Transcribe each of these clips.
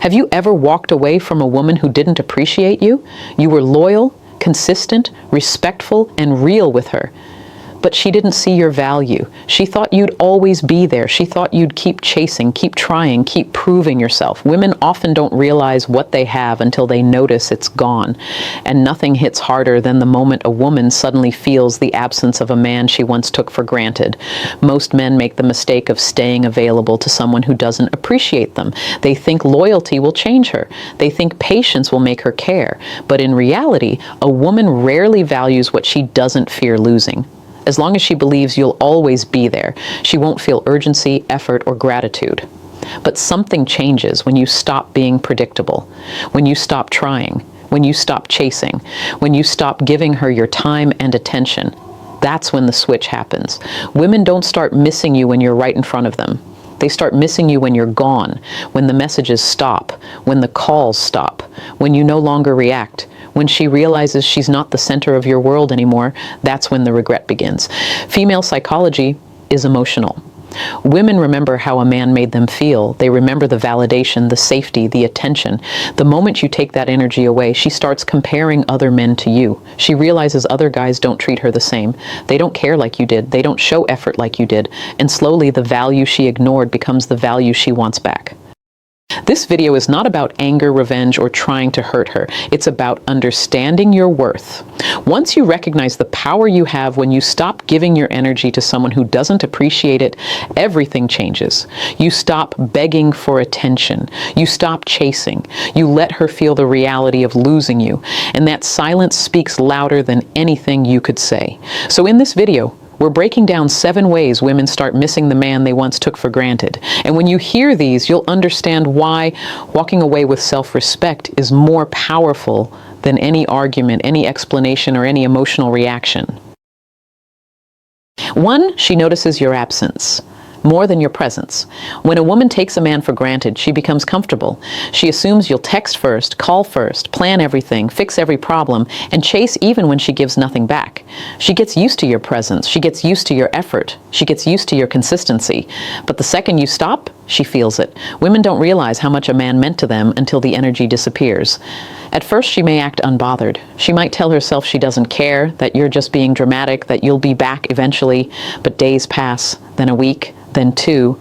Have you ever walked away from a woman who didn't appreciate you? You were loyal, consistent, respectful, and real with her. But she didn't see your value. She thought you'd always be there. She thought you'd keep chasing, keep trying, keep proving yourself. Women often don't realize what they have until they notice it's gone. And nothing hits harder than the moment a woman suddenly feels the absence of a man she once took for granted. Most men make the mistake of staying available to someone who doesn't appreciate them. They think loyalty will change her. They think patience will make her care. But in reality, a woman rarely values what she doesn't fear losing. As long as she believes you'll always be there, she won't feel urgency, effort, or gratitude. But something changes when you stop being predictable, when you stop trying, when you stop chasing, when you stop giving her your time and attention. That's when the switch happens. Women don't start missing you when you're right in front of them. They start missing you when you're gone, when the messages stop, when the calls stop, when you no longer react. When she realizes she's not the center of your world anymore, that's when the regret begins. Female psychology is emotional. Women remember how a man made them feel. They remember the validation, the safety, the attention. The moment you take that energy away, she starts comparing other men to you. She realizes other guys don't treat her the same. They don't care like you did. They don't show effort like you did. And slowly, the value she ignored becomes the value she wants back. This video is not about anger, revenge, or trying to hurt her. It's about understanding your worth. Once you recognize the power you have when you stop giving your energy to someone who doesn't appreciate it, everything changes. You stop begging for attention. You stop chasing. You let her feel the reality of losing you. And that silence speaks louder than anything you could say. So in this video, we're breaking down 7 ways women start missing the man they once took for granted. And when you hear these, you'll understand why walking away with self-respect is more powerful than any argument, any explanation, or any emotional reaction. 1, she notices your absence more than your presence. When a woman takes a man for granted, she becomes comfortable. She assumes you'll text first, call first, plan everything, fix every problem, and chase even when she gives nothing back. She gets used to your presence. She gets used to your effort. She gets used to your consistency. But the second you stop, she feels it. Women don't realize how much a man meant to them until the energy disappears. At first, she may act unbothered. She might tell herself she doesn't care, that you're just being dramatic, that you'll be back eventually, but days pass, then a week, then 2,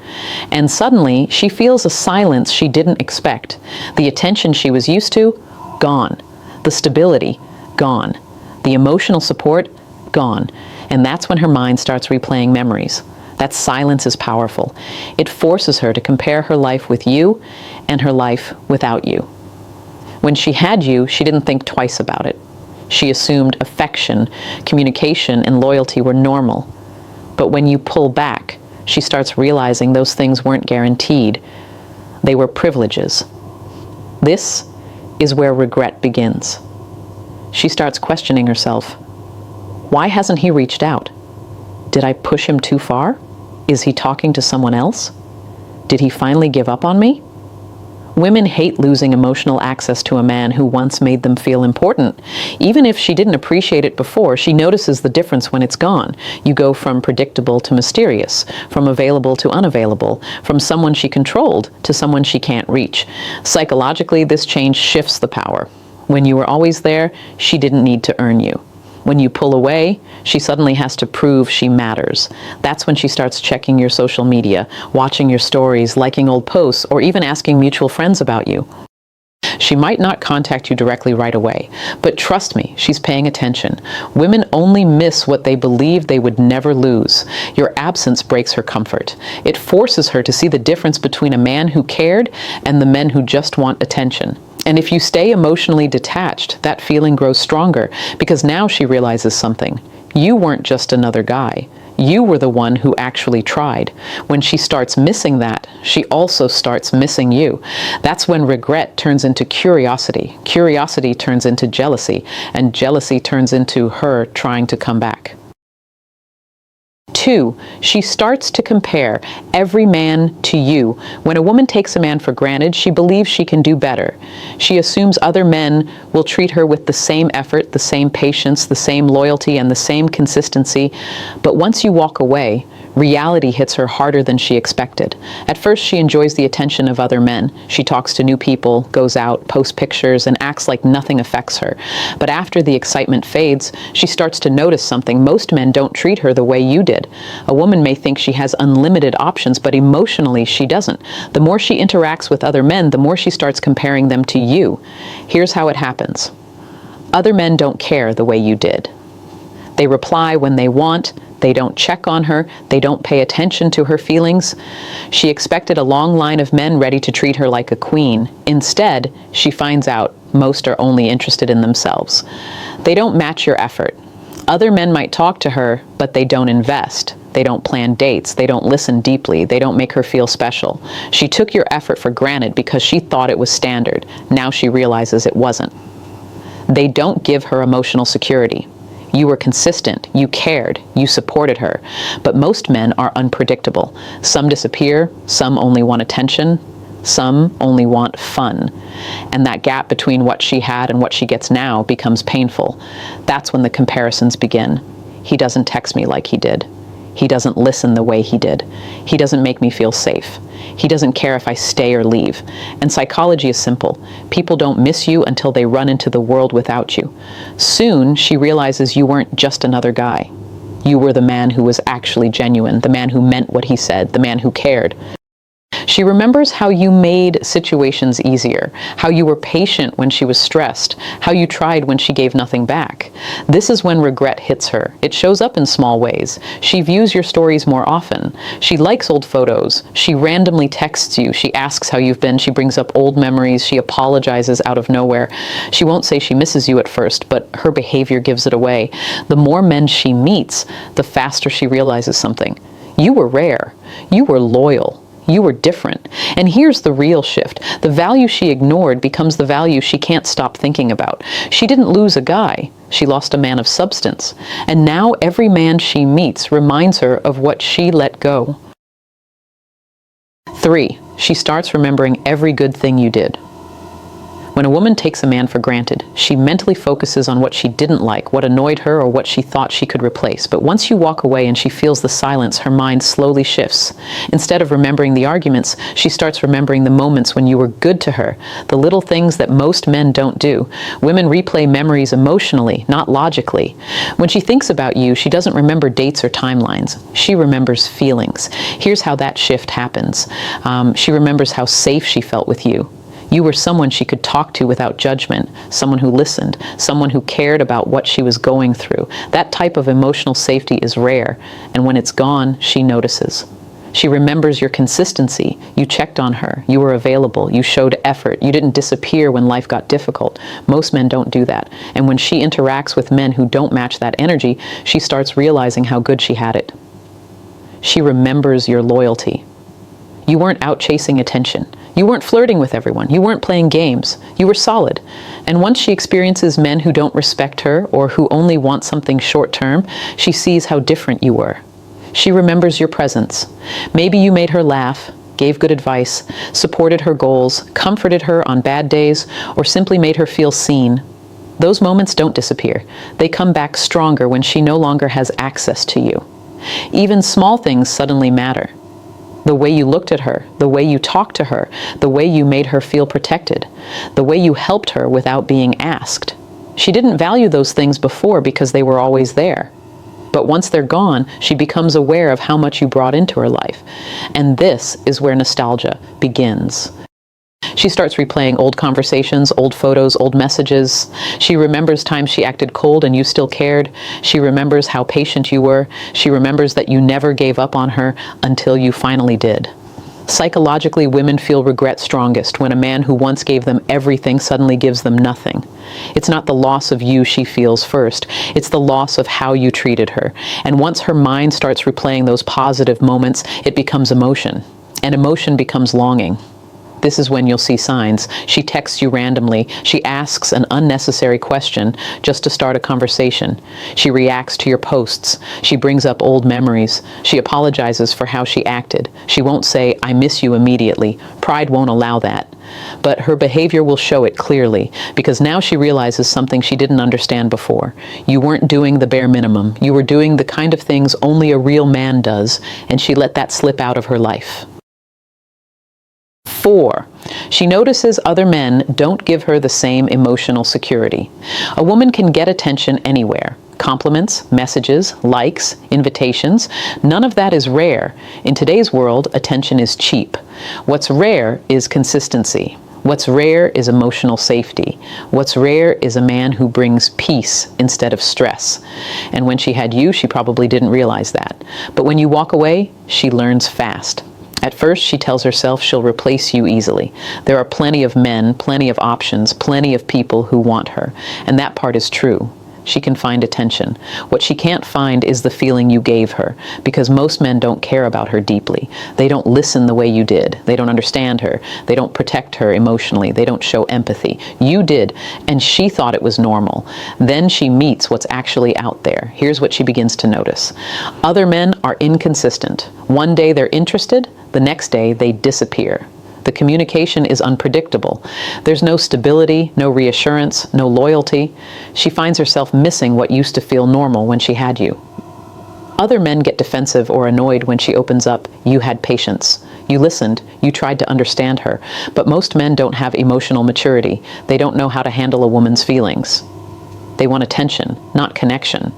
and suddenly she feels a silence she didn't expect. The attention she was used to, gone. The stability, gone. The emotional support, gone. And that's when her mind starts replaying memories. That silence is powerful. It forces her to compare her life with you and her life without you. When she had you, she didn't think twice about it. She assumed affection, communication, and loyalty were normal. But when you pull back, she starts realizing those things weren't guaranteed. They were privileges. This is where regret begins. She starts questioning herself. Why hasn't he reached out? Did I push him too far? Is he talking to someone else? Did he finally give up on me? Women hate losing emotional access to a man who once made them feel important. Even if she didn't appreciate it before, she notices the difference when it's gone. You go from predictable to mysterious, from available to unavailable, from someone she controlled to someone she can't reach. Psychologically, this change shifts the power. When you were always there, she didn't need to earn you. When you pull away, she suddenly has to prove she matters. That's when she starts checking your social media, watching your stories, liking old posts, or even asking mutual friends about you. She might not contact you directly right away, but trust me, she's paying attention. Women only miss what they believe they would never lose. Your absence breaks her comfort. It forces her to see the difference between a man who cared and the men who just want attention. And if you stay emotionally detached, that feeling grows stronger because now she realizes something. You weren't just another guy. You were the one who actually tried. When she starts missing that, she also starts missing you. That's when regret turns into curiosity. Curiosity turns into jealousy, and jealousy turns into her trying to come back. 2, she starts to compare every man to you. When a woman takes a man for granted, she believes she can do better. She assumes other men will treat her with the same effort, the same patience, the same loyalty, and the same consistency. But once you walk away, Reality hits her harder than she expected. At first, she enjoys the attention of other men. She talks to new people, goes out, posts pictures, and acts like nothing affects her. But after the excitement fades, she starts to notice something. Most men don't treat her the way you did. A woman may think she has unlimited options, but emotionally she doesn't. The more she interacts with other men, the more she starts comparing them to you. Here's how it happens. Other men don't care the way you did. They reply when they want. They don't check on her. They don't pay attention to her feelings. She expected a long line of men ready to treat her like a queen. Instead, she finds out most are only interested in themselves. They don't match your effort. Other men might talk to her, but they don't invest. They don't plan dates. They don't listen deeply. They don't make her feel special. She took your effort for granted because she thought it was standard. Now she realizes it wasn't. They don't give her emotional security. You were consistent, you cared, you supported her. But most men are unpredictable. Some disappear, some only want attention, some only want fun. And that gap between what she had and what she gets now becomes painful. That's when the comparisons begin. He doesn't text me like he did. He doesn't listen the way he did. He doesn't make me feel safe. He doesn't care if I stay or leave. And psychology is simple. People don't miss you until they run into the world without you. Soon, she realizes you weren't just another guy. You were the man who was actually genuine, the man who meant what he said, the man who cared. She remembers how you made situations easier, how you were patient when she was stressed, how you tried when she gave nothing back. This is when regret hits her. It shows up in small ways. She views your stories more often. She likes old photos. She randomly texts you. She asks how you've been. She brings up old memories. She apologizes out of nowhere. She won't say she misses you at first, but her behavior gives it away. The more men she meets, the faster she realizes something. You were rare. You were loyal. You were different. And here's the real shift. The value she ignored becomes the value she can't stop thinking about. She didn't lose a guy. She lost a man of substance. And now every man she meets reminds her of what she let go. 3. She starts remembering every good thing you did. When a woman takes a man for granted, she mentally focuses on what she didn't like, what annoyed her, or what she thought she could replace. But once you walk away and she feels the silence, her mind slowly shifts. Instead of remembering the arguments, she starts remembering the moments when you were good to her, the little things that most men don't do. Women replay memories emotionally, not logically. When she thinks about you, she doesn't remember dates or timelines. She remembers feelings. Here's how that shift happens. She remembers how safe she felt with you. You were someone she could talk to without judgment, someone who listened, someone who cared about what she was going through. That type of emotional safety is rare, and when it's gone, she notices. She remembers your consistency. You checked on her. You were available. You showed effort. You didn't disappear when life got difficult. Most men don't do that. And when she interacts with men who don't match that energy, she starts realizing how good she had it. She remembers your loyalty. You weren't out chasing attention. You weren't flirting with everyone. You weren't playing games. You were solid. And once she experiences men who don't respect her or who only want something short-term, she sees how different you were. She remembers your presence. Maybe you made her laugh, gave good advice, supported her goals, comforted her on bad days, or simply made her feel seen. Those moments don't disappear. They come back stronger when she no longer has access to you. Even small things suddenly matter. The way you looked at her, the way you talked to her, the way you made her feel protected, the way you helped her without being asked. She didn't value those things before because they were always there. But once they're gone, she becomes aware of how much you brought into her life. And this is where nostalgia begins. She starts replaying old conversations, old photos, old messages. She remembers times she acted cold and you still cared. She remembers how patient you were. She remembers that you never gave up on her until you finally did. Psychologically, women feel regret strongest when a man who once gave them everything suddenly gives them nothing. It's not the loss of you she feels first. It's the loss of how you treated her. And once her mind starts replaying those positive moments, it becomes emotion. And emotion becomes longing. This is when you'll see signs. She texts you randomly. She asks an unnecessary question just to start a conversation. She reacts to your posts. She brings up old memories. She apologizes for how she acted. She won't say, "I miss you" immediately. Pride won't allow that. But her behavior will show it clearly, because now she realizes something she didn't understand before. You weren't doing the bare minimum. You were doing the kind of things only a real man does, and she let that slip out of her life. 4. She notices other men don't give her the same emotional security. A woman can get attention anywhere. Compliments, messages, likes, invitations, none of that is rare. In today's world, attention is cheap. What's rare is consistency. What's rare is emotional safety. What's rare is a man who brings peace instead of stress. And when she had you, she probably didn't realize that. But when you walk away, she learns fast. At first, she tells herself she'll replace you easily. There are plenty of men, plenty of options, plenty of people who want her. And that part is true. She can find attention. What she can't find is the feeling you gave her, because most men don't care about her deeply. They don't listen the way you did. They don't understand her. They don't protect her emotionally. They don't show empathy. You did, and she thought it was normal. Then she meets what's actually out there. Here's what she begins to notice. Other men are inconsistent. One day they're interested, the next day they disappear. The communication is unpredictable. There's no stability, no reassurance, no loyalty. She finds herself missing what used to feel normal when she had you. Other men get defensive or annoyed when she opens up. You had patience. You listened. You tried to understand her. But most men don't have emotional maturity. They don't know how to handle a woman's feelings. They want attention, not connection.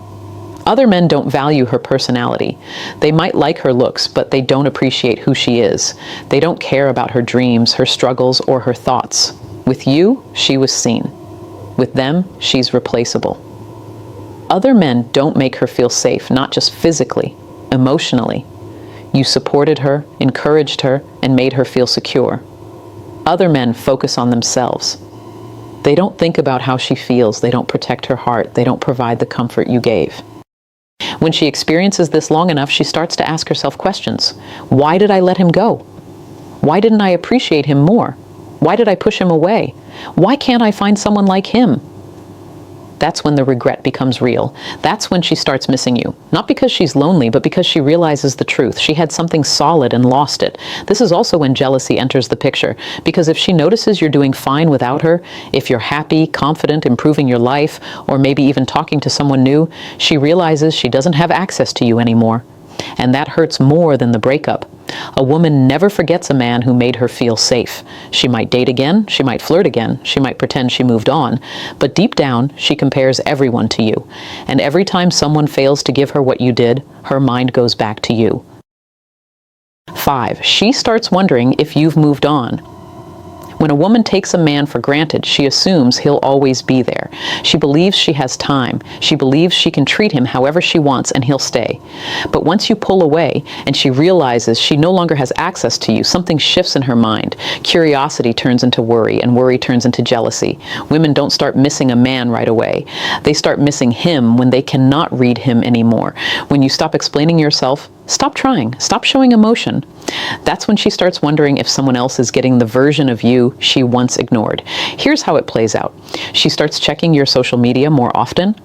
Other men don't value her personality. They might like her looks, but they don't appreciate who she is. They don't care about her dreams, her struggles, or her thoughts. With you, she was seen. With them, she's replaceable. Other men don't make her feel safe, not just physically, emotionally. You supported her, encouraged her, and made her feel secure. Other men focus on themselves. They don't think about how she feels. They don't protect her heart. They don't provide the comfort you gave. When she experiences this long enough, she starts to ask herself questions. Why did I let him go? Why didn't I appreciate him more? Why did I push him away? Why can't I find someone like him? That's when the regret becomes real. That's when she starts missing you. Not because she's lonely, but because she realizes the truth. She had something solid and lost it. This is also when jealousy enters the picture, because if she notices you're doing fine without her, if you're happy, confident, improving your life, or maybe even talking to someone new, she realizes she doesn't have access to you anymore. And that hurts more than the breakup. A woman never forgets a man who made her feel safe. She might date again, she might flirt again, she might pretend she moved on, but deep down, she compares everyone to you. And every time someone fails to give her what you did, her mind goes back to you. 5. She starts wondering if you've moved on. When a woman takes a man for granted, she assumes he'll always be there. She believes she has time. She believes she can treat him however she wants and he'll stay. But once you pull away and she realizes she no longer has access to you, something shifts in her mind. Curiosity turns into worry, and worry turns into jealousy. Women don't start missing a man right away. They start missing him when they cannot read him anymore. When you stop explaining yourself, stop trying, stop showing emotion. That's when she starts wondering if someone else is getting the version of you she once ignored. Here's how it plays out. She starts checking your social media more often.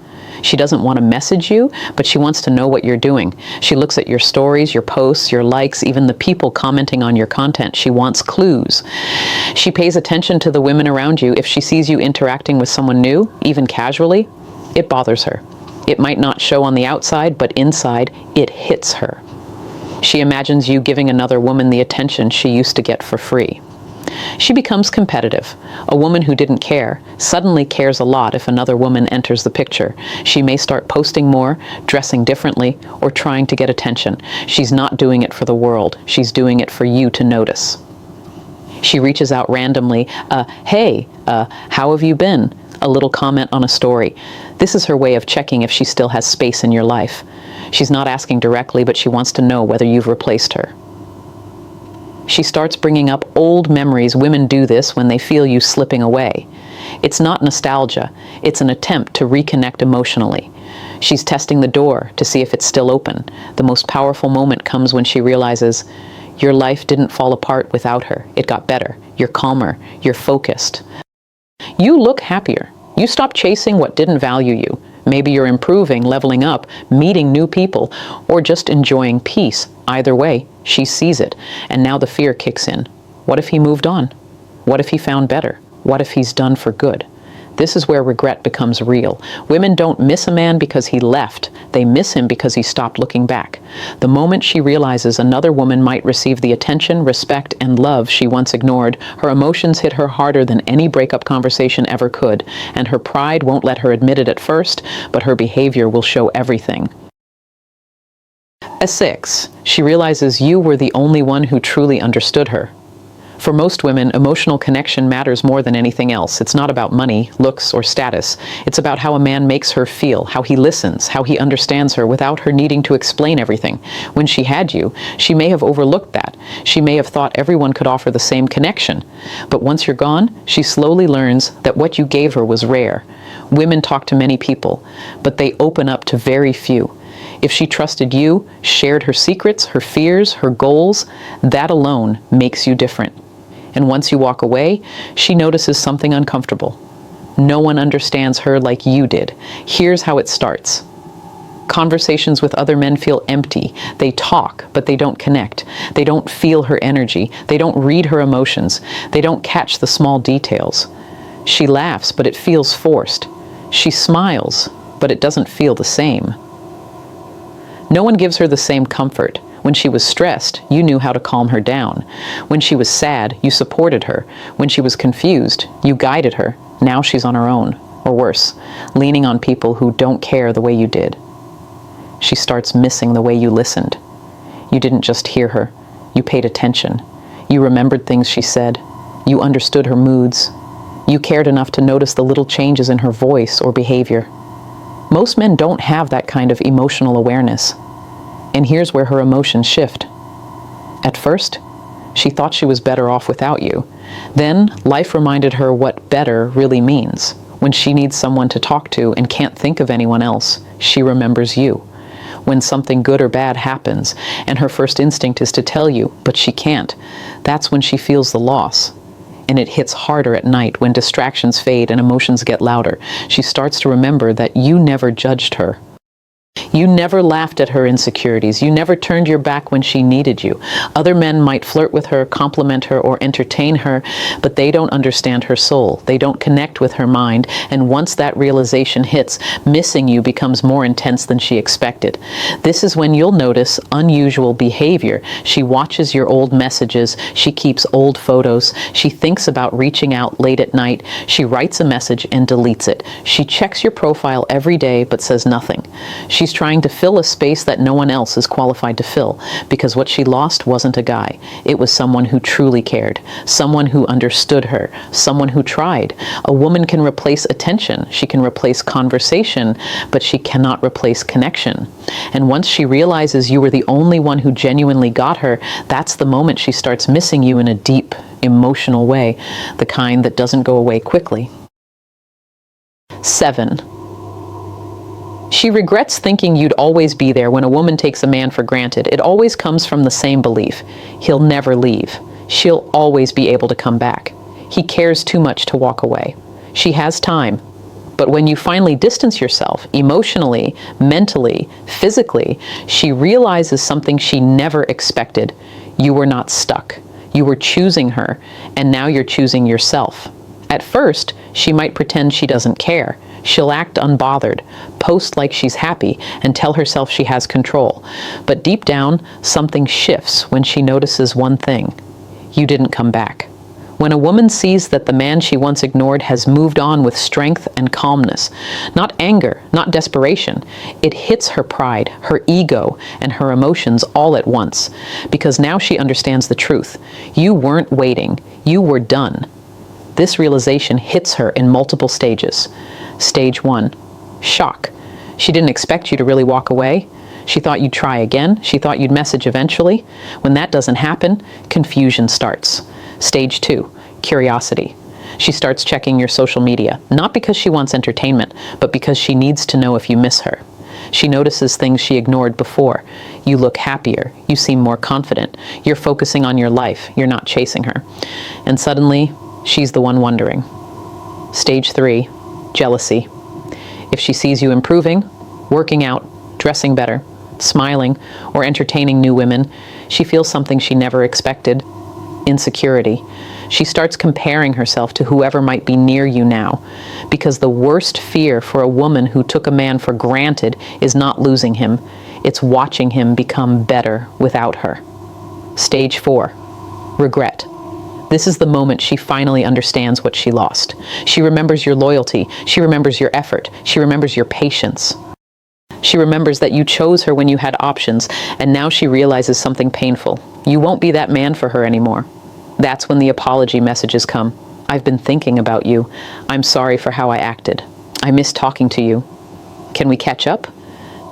She doesn't want to message you, but she wants to know what you're doing. She looks at your stories, your posts, your likes, even the people commenting on your content. She wants clues. She pays attention to the women around you. If she sees you interacting with someone new, even casually, it bothers her. It might not show on the outside, but inside, it hits her. She imagines you giving another woman the attention she used to get for free. She becomes competitive. A woman who didn't care suddenly cares a lot if another woman enters the picture. She may start posting more, dressing differently, or trying to get attention. She's not doing it for the world. She's doing it for you to notice. She reaches out randomly, hey, how have you been? A little comment on a story. This is her way of checking if she still has space in your life. She's not asking directly, but she wants to know whether you've replaced her. She starts bringing up old memories. Women do this when they feel you slipping away. It's not nostalgia. It's an attempt to reconnect emotionally. She's testing the door to see if it's still open. The most powerful moment comes when she realizes your life didn't fall apart without her. It got better. You're calmer. You're focused. You look happier. You stop chasing what didn't value you. Maybe you're improving, leveling up, meeting new people, or just enjoying peace. Either way, she sees it, and now the fear kicks in. What if he moved on? What if he found better? What if he's done for good? This is where regret becomes real. Women don't miss a man because he left. They miss him because he stopped looking back. The moment she realizes another woman might receive the attention, respect, and love she once ignored, her emotions hit her harder than any breakup conversation ever could, and her pride won't let her admit it at first, but her behavior will show everything. At 6, she realizes you were the only one who truly understood her. For most women, emotional connection matters more than anything else. It's not about money, looks, or status. It's about how a man makes her feel, how he listens, how he understands her without her needing to explain everything. When she had you, she may have overlooked that. She may have thought everyone could offer the same connection. But once you're gone, she slowly learns that what you gave her was rare. Women talk to many people, but they open up to very few. If she trusted you, shared her secrets, her fears, her goals, that alone makes you different. And once you walk away, she notices something uncomfortable. No one understands her like you did. Here's how it starts. Conversations with other men feel empty. They talk, but they don't connect. They don't feel her energy. They don't read her emotions. They don't catch the small details. She laughs, but it feels forced. She smiles, but it doesn't feel the same. No one gives her the same comfort. When she was stressed, you knew how to calm her down. When she was sad, you supported her. When she was confused, you guided her. Now she's on her own, or worse, leaning on people who don't care the way you did. She starts missing the way you listened. You didn't just hear her. You paid attention. You remembered things she said. You understood her moods. You cared enough to notice the little changes in her voice or behavior. Most men don't have that kind of emotional awareness. And here's where her emotions shift. At first, she thought she was better off without you. Then, life reminded her what better really means. When she needs someone to talk to and can't think of anyone else, she remembers you. When something good or bad happens, and her first instinct is to tell you, but she can't, that's when she feels the loss. And it hits harder at night when distractions fade and emotions get louder. She starts to remember that you never judged her. You never laughed at her insecurities. You never turned your back when she needed you. Other men might flirt with her, compliment her, or entertain her, but they don't understand her soul. They don't connect with her mind, and once that realization hits, missing you becomes more intense than she expected. This is when you'll notice unusual behavior. She watches your old messages. She keeps old photos. She thinks about reaching out late at night. She writes a message and deletes it. She checks your profile every day but says nothing. She's trying to fill a space that no one else is qualified to fill, because what she lost wasn't a guy. It was someone who truly cared, someone who understood her, someone who tried. A woman can replace attention, she can replace conversation, but she cannot replace connection. And once she realizes you were the only one who genuinely got her, that's the moment she starts missing you in a deep, emotional way, the kind that doesn't go away quickly. 7. She regrets thinking you'd always be there when a woman takes a man for granted. It always comes from the same belief. He'll never leave. She'll always be able to come back. He cares too much to walk away. She has time. But when you finally distance yourself, emotionally, mentally, physically, she realizes something she never expected. You were not stuck. You were choosing her, and now you're choosing yourself. At first, she might pretend she doesn't care. She'll act unbothered, post like she's happy, and tell herself she has control. But deep down, something shifts when she notices one thing. You didn't come back. When a woman sees that the man she once ignored has moved on with strength and calmness, not anger, not desperation, it hits her pride, her ego, and her emotions all at once. Because now she understands the truth. You weren't waiting. You were done. This realization hits her in multiple stages. Stage 1, shock. She didn't expect you to really walk away. She thought you'd try again. She thought you'd message eventually. When that doesn't happen, confusion starts. Stage 2, curiosity. She starts checking your social media, not because she wants entertainment, but because she needs to know if you miss her. She notices things she ignored before. You look happier. You seem more confident. You're focusing on your life. You're not chasing her. And suddenly, she's the one wondering. Stage 3, jealousy. If she sees you improving, working out, dressing better, smiling, or entertaining new women, she feels something she never expected. Insecurity. She starts comparing herself to whoever might be near you now, because the worst fear for a woman who took a man for granted is not losing him. It's watching him become better without her. Stage 4, regret. This is the moment she finally understands what she lost. She remembers your loyalty. She remembers your effort. She remembers your patience. She remembers that you chose her when you had options, and now she realizes something painful. You won't be that man for her anymore. That's when the apology messages come. I've been thinking about you. I'm sorry for how I acted. I miss talking to you. Can we catch up?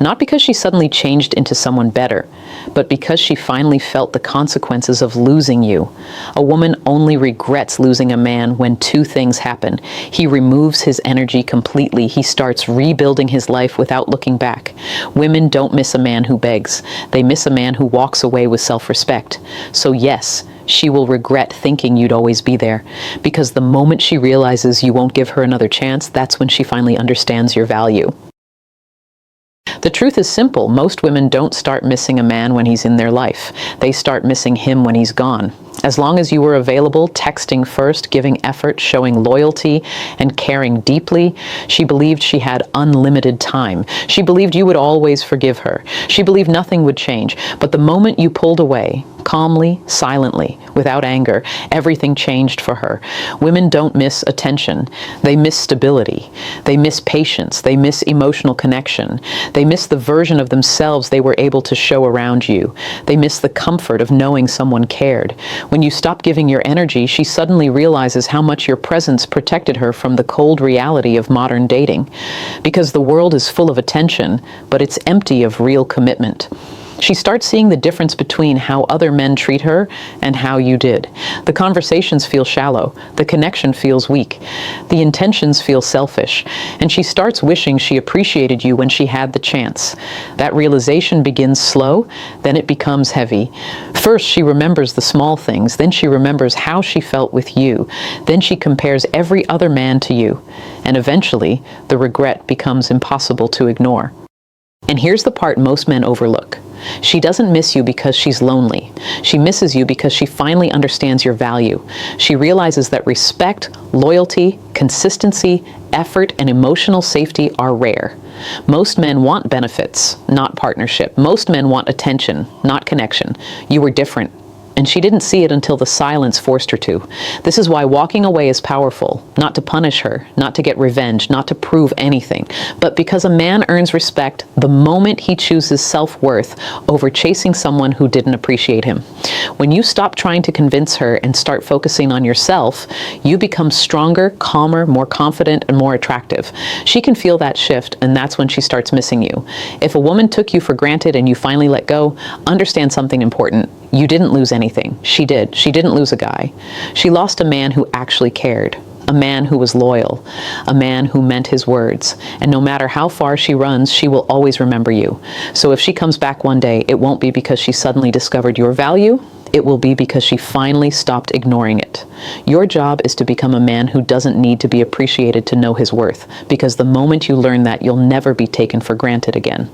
Not because she suddenly changed into someone better, but because she finally felt the consequences of losing you. A woman only regrets losing a man when two things happen. He removes his energy completely. He starts rebuilding his life without looking back. Women don't miss a man who begs. They miss a man who walks away with self-respect. So yes, she will regret thinking you'd always be there, because the moment she realizes you won't give her another chance, that's when she finally understands your value. The truth is simple. Most women don't start missing a man when he's in their life. They start missing him when he's gone. As long as you were available, texting first, giving effort, showing loyalty, and caring deeply, she believed she had unlimited time. She believed you would always forgive her. She believed nothing would change. But the moment you pulled away, calmly, silently, without anger, everything changed for her. Women don't miss attention. They miss stability. They miss patience. They miss emotional connection. They miss the version of themselves they were able to show around you. They miss the comfort of knowing someone cared. When you stop giving your energy, she suddenly realizes how much your presence protected her from the cold reality of modern dating. Because the world is full of attention, but it's empty of real commitment. She starts seeing the difference between how other men treat her and how you did. The conversations feel shallow. The connection feels weak. The intentions feel selfish. And she starts wishing she appreciated you when she had the chance. That realization begins slow, then it becomes heavy. First, she remembers the small things. Then she remembers how she felt with you. Then she compares every other man to you. And eventually, the regret becomes impossible to ignore. And here's the part most men overlook. She doesn't miss you because she's lonely. She misses you because she finally understands your value. She realizes that respect, loyalty, consistency, effort, and emotional safety are rare. Most men want benefits, not partnership. Most men want attention, not connection. You were different. And she didn't see it until the silence forced her to. This is why walking away is powerful, not to punish her, not to get revenge, not to prove anything, but because a man earns respect the moment he chooses self-worth over chasing someone who didn't appreciate him. When you stop trying to convince her and start focusing on yourself, you become stronger, calmer, more confident, and more attractive. She can feel that shift, and that's when she starts missing you. If a woman took you for granted and you finally let go, understand something important. You didn't lose anything. She did. She didn't lose a guy. She lost a man who actually cared, a man who was loyal, a man who meant his words. And no matter how far she runs, she will always remember you. So if she comes back one day, it won't be because she suddenly discovered your value. It will be because she finally stopped ignoring it. Your job is to become a man who doesn't need to be appreciated to know his worth, because the moment you learn that, you'll never be taken for granted again.